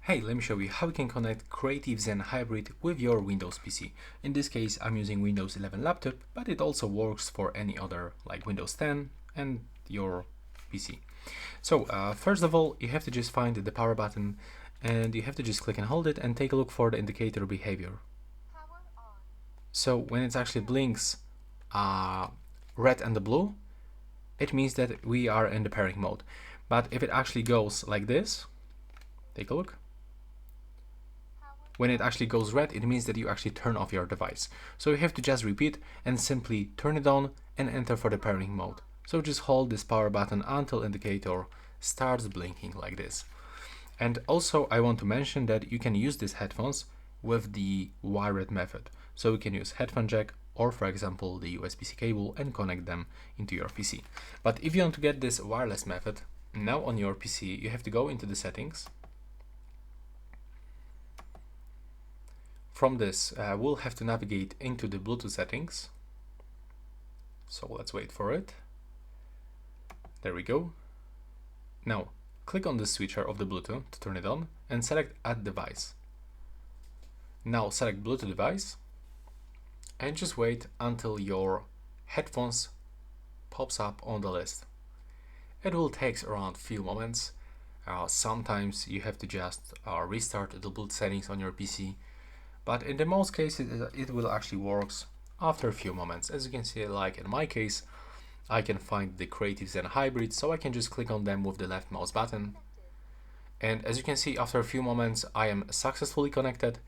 Hey, let me show you how you can connect Creative Zen Hybrid with your Windows PC. In this case, I'm using Windows 11 laptop, but it also works for any other like Windows 10 and your PC. So first of all, you have to just find the power button and you have to just click and hold it and take a look for the indicator behavior. So when it actually blinks red and the blue, it means that we are in the pairing mode. But if it actually goes like this, take a look. When it actually goes red, it means that you actually turn off your device. So you have to just repeat and simply turn it on and enter for the pairing mode. So just hold this power button until indicator starts blinking like this. And also I want to mention that you can use these headphones with the wired method. So you can use headphone jack or for example the USB-C cable and connect them into your PC. But if you want to get this wireless method, now on your PC you have to go into the settings. From this, we'll have to navigate into the Bluetooth settings. So let's wait for it. There we go. Now, click on the switcher of the Bluetooth to turn it on and select Add Device. Now select Bluetooth device and just wait until your headphones pops up on the list. It will take around few moments. Sometimes you have to just restart the Bluetooth settings on your PC. But in the most cases, it will actually works after a few moments. As you can see, like in my case, I can find the Creative Zen Hybrid, so I can just click on them with the left mouse button. And as you can see, after a few moments, I am successfully connected.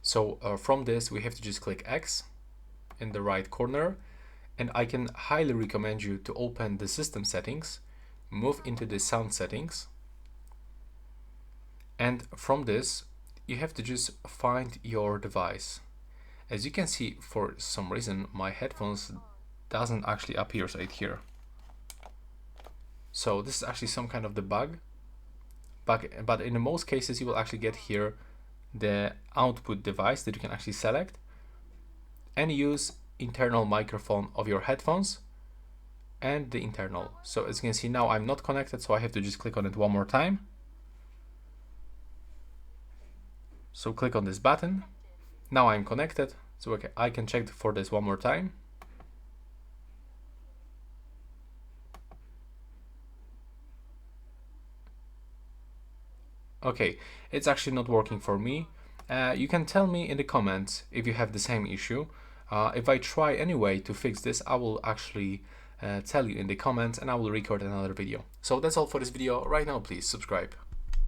So from this, we have to just click X in the right corner. And I can highly recommend you to open the system settings, move into the sound settings. And from this, you have to just find your device. As you can see, for some reason my headphones doesn't actually appear right here. So this is actually some kind of the bug. But in most cases you will actually get here the output device that you can actually select and use internal microphone of your headphones and the internal. So as you can see now I'm not connected, so I have to just click on it one more time. So click on this button. Now I'm connected, so okay, I can check for this one more time. Okay, it's actually not working for me. You can tell me in the comments if you have the same issue. If I try anyway to fix this, I will actually tell you in the comments and I will record another video. So that's all for this video. Right now, please subscribe.